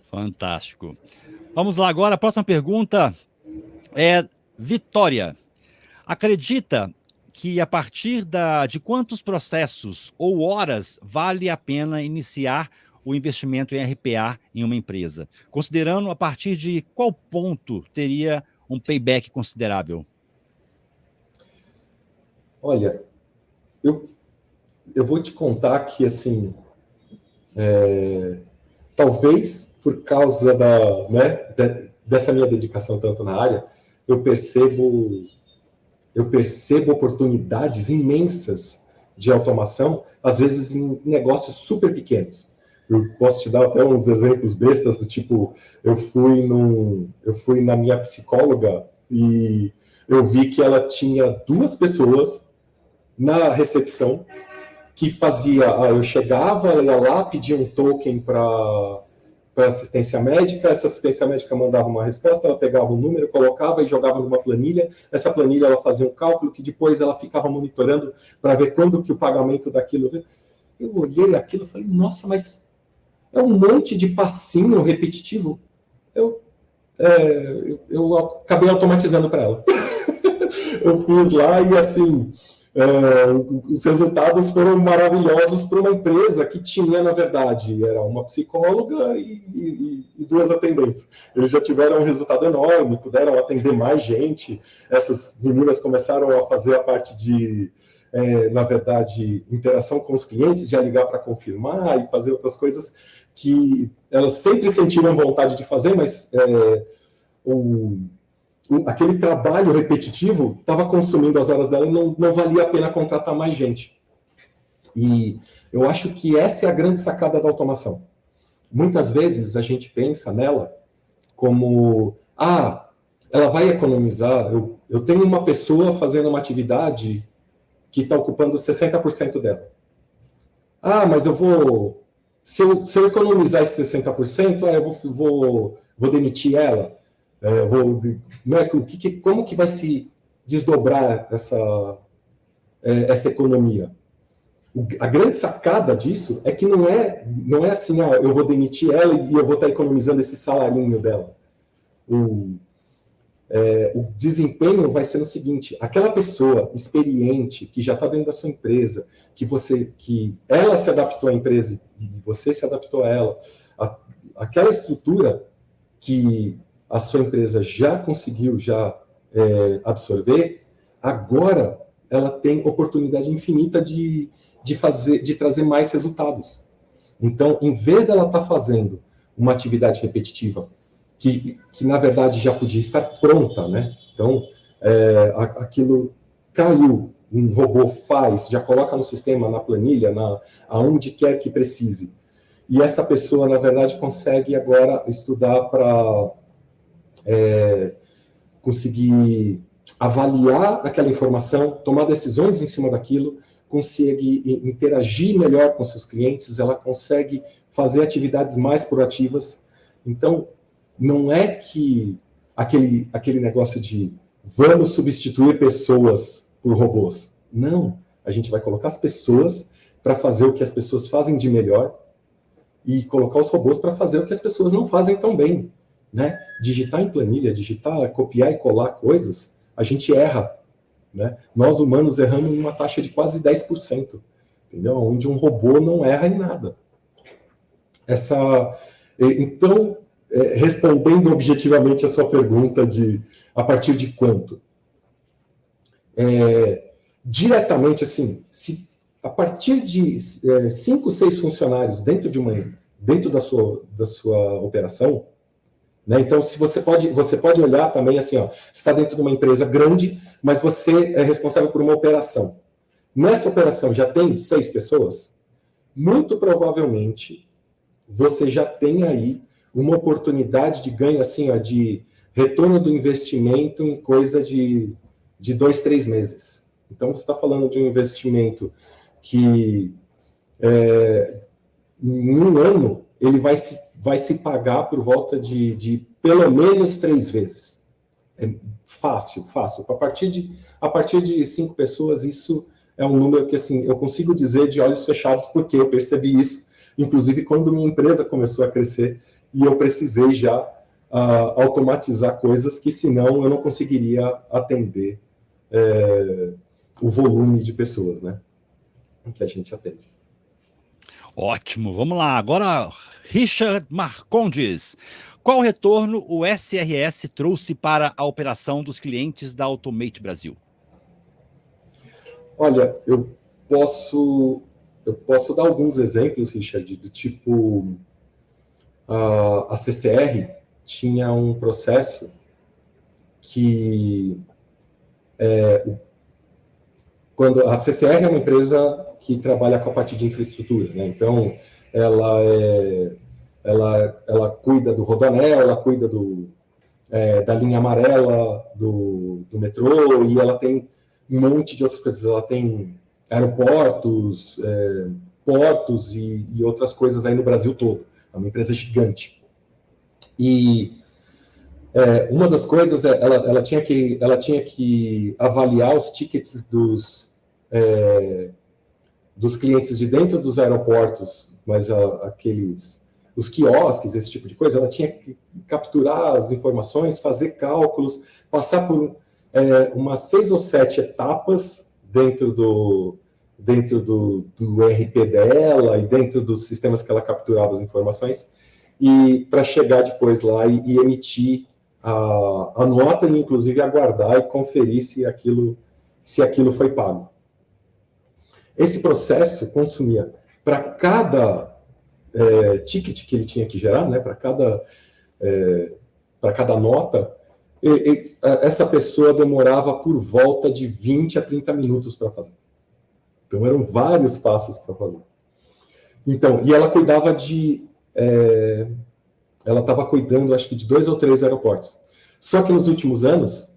A: Fantástico. Vamos lá agora, a próxima pergunta é Vitória. Acredita que a partir de quantos processos ou horas vale a pena iniciar o investimento em RPA em uma empresa? Considerando a partir de qual ponto teria um payback considerável?
B: Olha, eu vou te contar que, assim, talvez por causa dessa minha dedicação tanto na área, eu percebo oportunidades imensas de automação, às vezes em negócios super pequenos. Eu posso te dar até uns exemplos bestas do tipo, eu fui na minha psicóloga e eu vi que ela tinha 2 pessoas na recepção que fazia, eu chegava, ela ia lá, pedia um token para assistência médica, essa assistência médica mandava uma resposta, ela pegava um número, colocava e jogava numa planilha, essa planilha ela fazia um cálculo que depois ela ficava monitorando para ver quando que o pagamento daquilo... Eu olhei aquilo e falei, nossa, mas é um monte de passinho repetitivo. Eu acabei automatizando para ela. Eu fiz lá e, assim, os resultados foram maravilhosos para uma empresa que tinha, na verdade, era uma psicóloga e 2 atendentes. Eles já tiveram um resultado enorme, puderam atender mais gente. Essas meninas começaram a fazer a parte de, na verdade, interação com os clientes, já ligar para confirmar e fazer outras coisas que elas sempre sentiram vontade de fazer, mas aquele trabalho repetitivo estava consumindo as horas dela e não valia a pena contratar mais gente. E eu acho que essa é a grande sacada da automação. Muitas vezes a gente pensa nela como, ela vai economizar, eu tenho uma pessoa fazendo uma atividade que está ocupando 60% dela. Mas eu vou... Se eu economizar esses 60%, eu vou demitir ela. Como que vai se desdobrar essa economia? A grande sacada disso é que não é assim, eu vou demitir ela e eu vou estar economizando esse salarinho dela. O desempenho vai ser o seguinte: aquela pessoa experiente que já está dentro da sua empresa, que ela se adaptou à empresa e você se adaptou a ela, aquela estrutura que a sua empresa já conseguiu absorver, agora ela tem oportunidade infinita de trazer mais resultados. Então, em vez dela estar fazendo uma atividade repetitiva que na verdade já podia estar pronta, né? Então, aquilo caiu, um robô faz, já coloca no sistema, na planilha, aonde quer que precise. E essa pessoa, na verdade, consegue agora estudar para conseguir avaliar aquela informação, tomar decisões em cima daquilo, consegue interagir melhor com seus clientes, ela consegue fazer atividades mais proativas. Então, não é que aquele negócio de vamos substituir pessoas por robôs. Não, a gente vai colocar as pessoas para fazer o que as pessoas fazem de melhor e colocar os robôs para fazer o que as pessoas não fazem tão bem. né? Digitar em planilha, copiar e colar coisas, a gente erra, né? Nós humanos erramos numa taxa de quase 10%, entendeu? Onde um robô não erra em nada. Então, respondendo objetivamente a sua pergunta de a partir de quanto? Diretamente, assim, se a partir de 5, 6 funcionários dentro da sua operação, né? Então, se você pode olhar também assim, ó, você está dentro de uma empresa grande, mas você é responsável por uma operação. Nessa operação já tem 6 pessoas? Muito provavelmente você já tem aí uma oportunidade de ganho, assim, ó, de retorno do investimento em coisa de 2, 3 meses. Então, você está falando de um investimento que em um ano ele vai se pagar por volta de pelo menos 3 vezes. É fácil. A partir de 5 pessoas, isso é um número que, assim, eu consigo dizer de olhos fechados, porque eu percebi isso, inclusive quando minha empresa começou a crescer e eu precisei já automatizar coisas que, senão, eu não conseguiria atender o volume de pessoas, né, que a gente atende.
A: Ótimo, vamos lá. Agora, Richard Marcondes. Qual retorno o SRS trouxe para a operação dos clientes da Automate Brasil?
B: Olha, eu posso dar alguns exemplos, Richard, do tipo, a CCR tinha um processo que, quando a CCR é uma empresa que trabalha com a parte de infraestrutura, né? Então, ela cuida do Rodoanel, ela cuida da linha amarela do metrô, e ela tem um monte de outras coisas. Ela tem aeroportos, portos e outras coisas aí no Brasil todo. É uma empresa gigante. E uma das coisas, ela tinha que avaliar os tickets dos clientes de dentro dos aeroportos, mas os quiosques, esse tipo de coisa. Ela tinha que capturar as informações, fazer cálculos, passar por umas 6 ou 7 etapas dentro do ERP dela e dentro dos sistemas que ela capturava as informações, e para chegar depois lá e emitir a nota, e inclusive aguardar e conferir se aquilo foi pago. Esse processo consumia, para cada ticket que ele tinha que gerar, né, para cada nota, essa pessoa demorava por volta de 20 a 30 minutos para fazer. Então, eram vários passos para fazer. Então, e ela cuidava ela estava cuidando, acho que, de 2 ou 3 aeroportos. Só que nos últimos anos,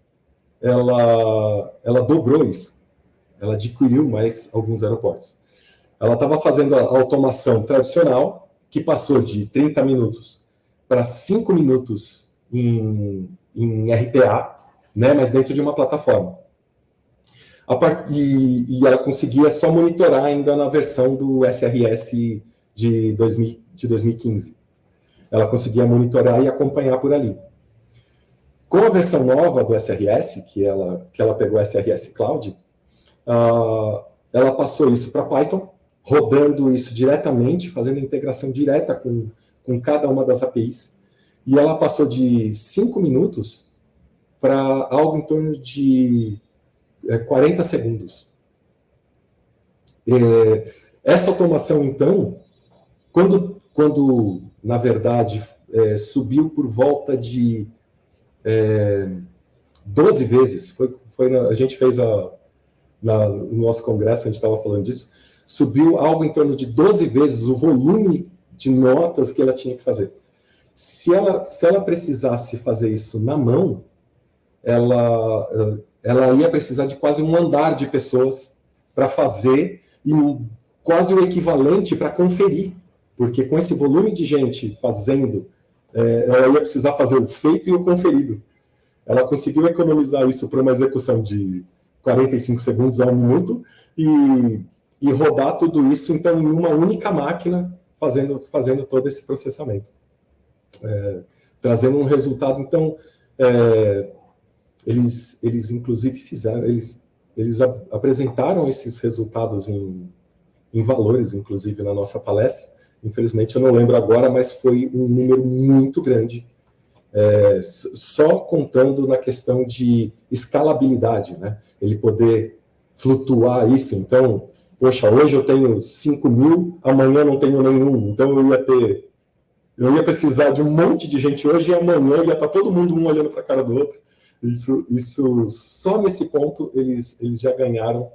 B: ela dobrou isso. Ela adquiriu mais alguns aeroportos. Ela estava fazendo a automação tradicional, que passou de 30 minutos para 5 minutos em RPA, né, mas dentro de uma plataforma. E ela conseguia só monitorar ainda na versão do SRS de 2015. Ela conseguia monitorar e acompanhar por ali. Com a versão nova do SRS, que ela pegou o SRS Cloud, ela passou isso para Python, rodando isso diretamente, fazendo integração direta com cada uma das APIs, e ela passou de 5 minutos para algo em torno de 40 segundos. Essa automação, então, quando na verdade, subiu por volta de 12 vezes, a gente fez no nosso congresso, a gente estava falando disso, subiu algo em torno de 12 vezes o volume de notas que ela tinha que fazer. Se ela precisasse fazer isso na mão, ela ia precisar de quase um andar de pessoas para fazer, e quase o equivalente para conferir, porque com esse volume de gente fazendo, ela ia precisar fazer o feito e o conferido. Ela conseguiu economizar isso para uma execução de 45 segundos a 1 minuto e rodar tudo isso, então, em uma única máquina, fazendo todo esse processamento. trazendo um resultado. Então, eles inclusive fizeram, eles apresentaram esses resultados em valores, inclusive na nossa palestra. Infelizmente, eu não lembro agora, mas foi um número muito grande, só contando na questão de escalabilidade, né? Ele poder flutuar isso. Então, poxa, hoje eu tenho 5.000, amanhã não tenho nenhum. Então, eu ia precisar de um monte de gente hoje e amanhã ia estar todo mundo um olhando para a cara do outro. Isso só nesse ponto eles já ganharam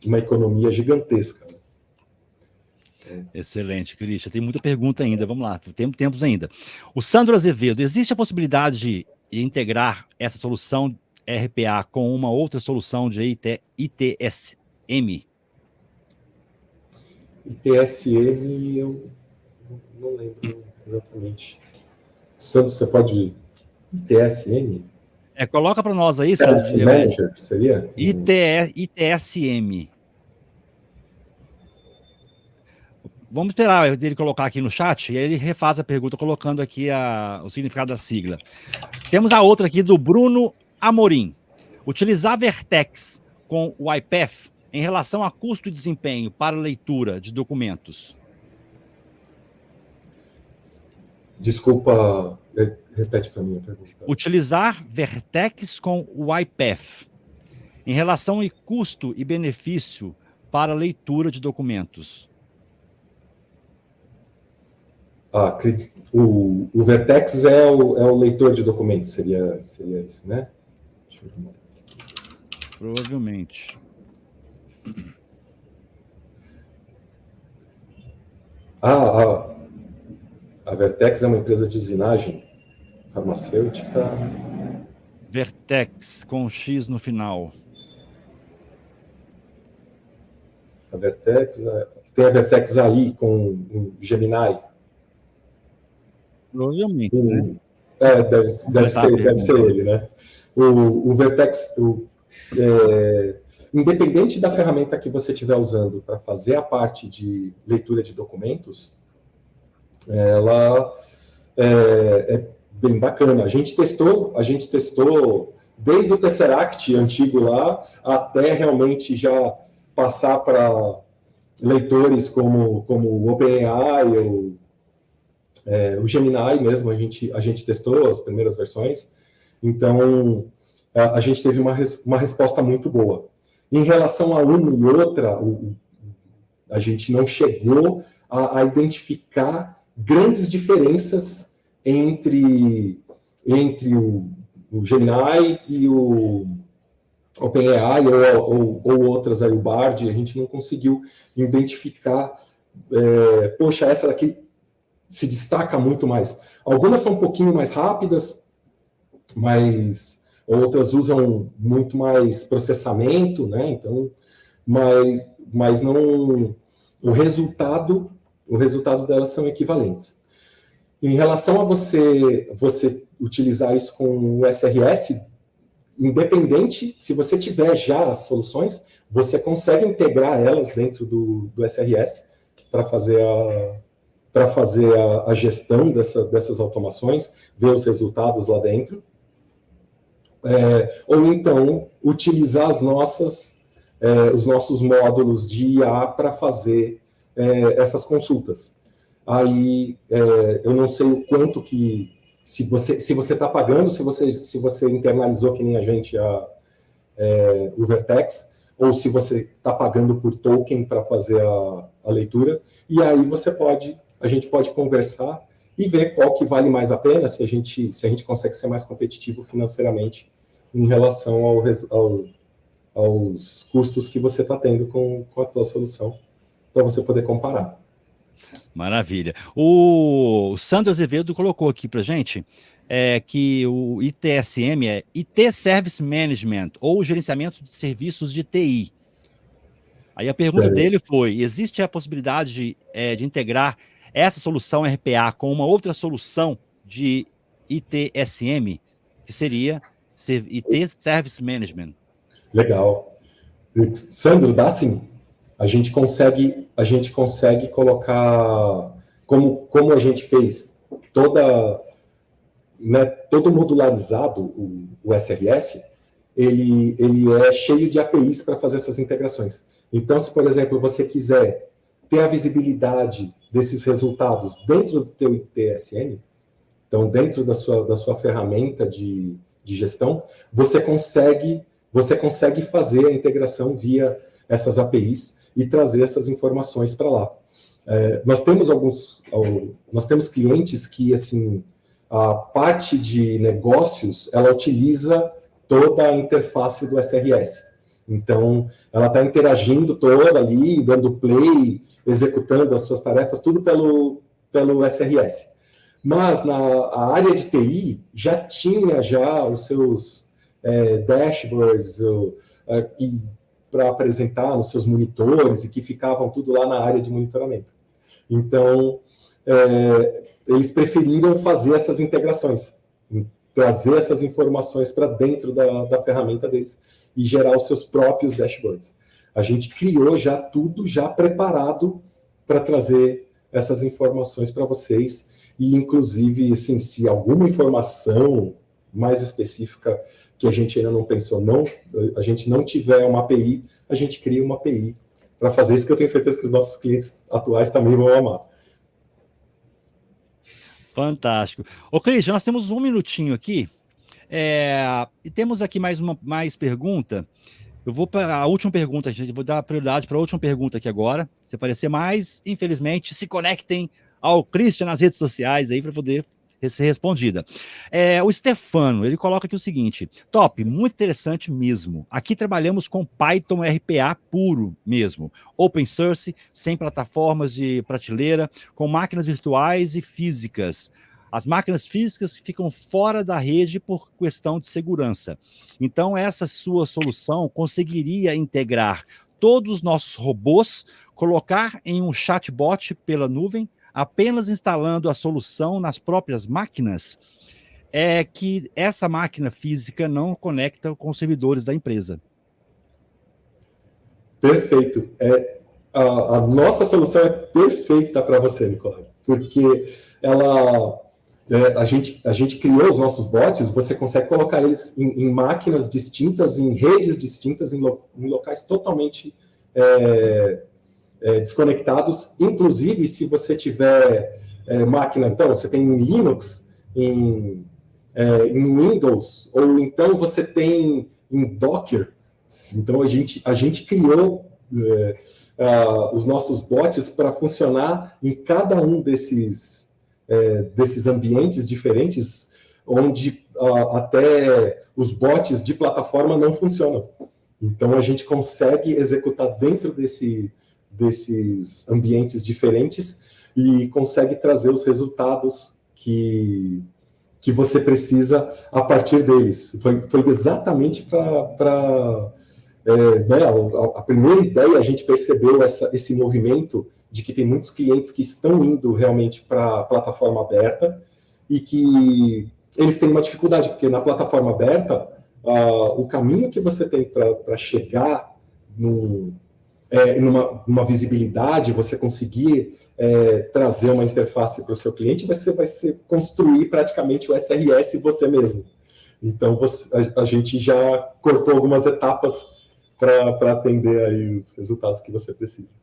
B: uma economia gigantesca.
A: Excelente, Christian. Tem muita pergunta ainda. Vamos lá, tempos ainda. O Sandro Azevedo, existe a possibilidade de integrar essa solução RPA com uma outra solução de ITSM?
B: ITSM, eu não lembro exatamente. Sandro, você pode... ITSM?
A: Coloca para nós aí, Sandro.
B: Manager, seria?
A: ITSM. Vamos esperar ele colocar aqui no chat e aí ele refaz a pergunta colocando aqui o significado da sigla. Temos a outra aqui do Bruno Amorim. Utilizar Vertex com o iPath em relação a custo e desempenho para leitura de documentos.
B: Desculpa, repete para mim a pergunta.
A: Utilizar Vertex com o iPath em relação a custo e benefício para leitura de documentos.
B: O Vertex é o leitor de documentos, seria isso, né? Deixa eu ver.
A: Provavelmente.
B: A Vertex é uma empresa de usinagem farmacêutica.
A: Vertex com X no final.
B: A Vertex, tem a Vertex AI com o Gemini.
A: Provavelmente, né?
B: Deve ser ele, né? O Vertex, independente da ferramenta que você estiver usando para fazer a parte de leitura de documentos, ela é bem bacana. A gente testou desde o Tesseract antigo lá até realmente já passar para leitores como o OpenAI ou o Gemini mesmo. A gente testou as primeiras versões. Então, a gente teve uma resposta muito boa. Em relação a uma e outra, a gente não chegou a identificar grandes diferenças entre o Gemini e o OpenAI ou outras, aí, o Bard. A gente não conseguiu identificar, poxa, essa daqui se destaca muito mais. Algumas são um pouquinho mais rápidas, mas outras usam muito mais processamento, né? Então, mas não, o resultado delas são equivalentes. Em relação a você utilizar isso com o SRS, independente, se você tiver já as soluções, você consegue integrar elas dentro do SRS para fazer a gestão dessas automações, ver os resultados lá dentro. Ou então utilizar os nossos módulos de IA para fazer essas consultas. Aí eu não sei o quanto que, se você está pagando, se você internalizou que nem a gente o Vertex, ou se você está pagando por token para fazer a leitura, e aí a gente pode conversar e ver qual que vale mais a pena, se a gente consegue ser mais competitivo financeiramente em relação aos custos que você está tendo com a tua solução, para você poder comparar.
A: Maravilha. O Sandro Azevedo colocou aqui para gente que o ITSM é IT Service Management, ou gerenciamento de serviços de TI. Aí a pergunta dele foi: existe a possibilidade de integrar essa solução RPA com uma outra solução de ITSM, que seria IT Service Management?
B: Legal. Sandro, dá sim. A gente consegue colocar, como a gente fez todo modularizado, o SRS, ele é cheio de APIs para fazer essas integrações. Então, se, por exemplo, você quiser ter a visibilidade desses resultados dentro do teu ITSM, então, dentro da sua ferramenta de gestão, você consegue fazer a integração via essas APIs e trazer essas informações para lá. Nós temos clientes que, assim, a parte de negócios, ela utiliza toda a interface do SRS. Então, ela está interagindo toda ali, dando play, executando as suas tarefas, tudo pelo SRS. Mas a área de TI já tinha os seus dashboards para apresentar nos seus monitores e que ficavam tudo lá na área de monitoramento. Então, eles preferiram fazer essas integrações, trazer essas informações para dentro da ferramenta deles e gerar os seus próprios dashboards. A gente criou já tudo já preparado para trazer essas informações para vocês e, inclusive, assim, se alguma informação mais específica que a gente ainda não pensou, a gente não tiver uma API, a gente cria uma API para fazer isso, que eu tenho certeza que os nossos clientes atuais também vão amar.
A: Fantástico. Ô, Christian, nós temos um minutinho aqui, e temos aqui mais pergunta. Eu vou para a última pergunta, gente. Vou dar prioridade para a última pergunta aqui agora. Se aparecer mais, infelizmente, se conectem ao Christian nas redes sociais aí para poder ser respondida. O Stefano, ele coloca aqui o seguinte: top, muito interessante mesmo. Aqui trabalhamos com Python RPA puro mesmo, open source, sem plataformas de prateleira, com máquinas virtuais e físicas. As máquinas físicas ficam fora da rede por questão de segurança. Então, essa sua solução conseguiria integrar todos os nossos robôs, colocar em um chatbot pela nuvem, apenas instalando a solução nas próprias máquinas, que essa máquina física não conecta com os servidores da empresa.
B: Perfeito. A nossa solução é perfeita para você, Nicolai, porque a gente criou os nossos bots, você consegue colocar eles em máquinas distintas, em redes distintas, em locais totalmente desconectados. Inclusive, se você tiver máquina, então, você tem um Linux em Windows, ou então você tem em Docker. Então, a gente criou os nossos bots para funcionar em cada um desses ambientes diferentes, onde até os bots de plataforma não funcionam. Então, a gente consegue executar dentro desses ambientes diferentes e consegue trazer os resultados que você precisa a partir deles. Foi exatamente a primeira ideia, a gente percebeu esse movimento de que tem muitos clientes que estão indo realmente para a plataforma aberta e que eles têm uma dificuldade, porque na plataforma aberta, o caminho que você tem para chegar numa visibilidade, você conseguir trazer uma interface para o seu cliente, vai ser construir praticamente o SRS você mesmo. Então, a gente já cortou algumas etapas para atender aí os resultados que você precisa.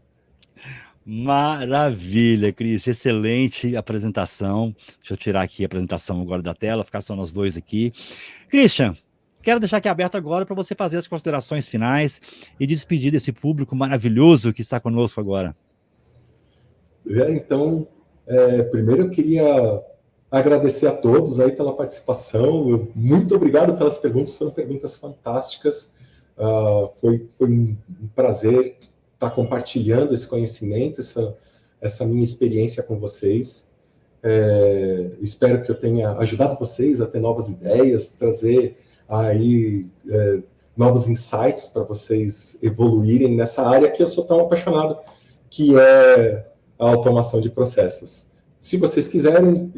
A: Maravilha, Cris, excelente apresentação. Deixa eu tirar aqui a apresentação agora da tela, ficar só nós dois aqui. Christian, quero deixar aqui aberto agora para você fazer as considerações finais e despedir desse público maravilhoso que está conosco agora.
B: Então, primeiro eu queria agradecer a todos aí pela participação. Muito obrigado pelas perguntas, foram perguntas fantásticas. Foi um prazer estar compartilhando esse conhecimento, essa minha experiência com vocês. Espero que eu tenha ajudado vocês a ter novas ideias, trazer aí novos insights para vocês evoluírem nessa área que eu sou tão apaixonado, que é a automação de processos. Se vocês quiserem,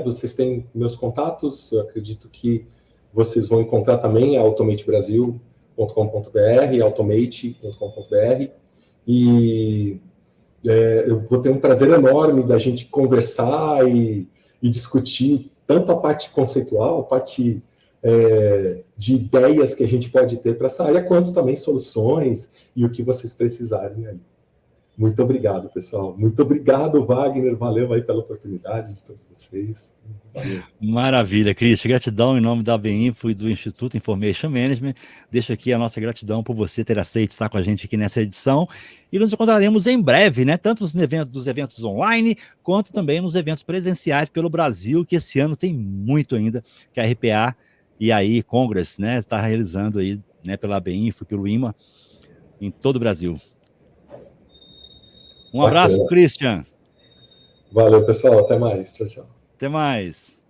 B: vocês têm meus contatos, eu acredito que vocês vão encontrar também a automatebrasil.com.br, automate.com.br, e eu vou ter um prazer enorme da gente conversar e e discutir tanto a parte conceitual, a parte de ideias que a gente pode ter para essa área, quanto também soluções e o que vocês precisarem aí. Muito obrigado, pessoal. Muito obrigado, Wagner. Valeu aí pela oportunidade de todos vocês. Valeu.
A: Maravilha, Cristian. Gratidão em nome da ABInfo e do Instituto Information Management. Deixo aqui a nossa gratidão por você ter aceito estar com a gente aqui nessa edição. E nos encontraremos em breve, né? Tanto nos eventos online, quanto também nos eventos presenciais pelo Brasil, que esse ano tem muito ainda, que a RPA e aí Congress, né, está realizando aí, né, pela ABInfo e pelo IMA, em todo o Brasil. Um abraço, Christian.
B: Valeu, pessoal. Até mais. Tchau, tchau.
A: Até mais.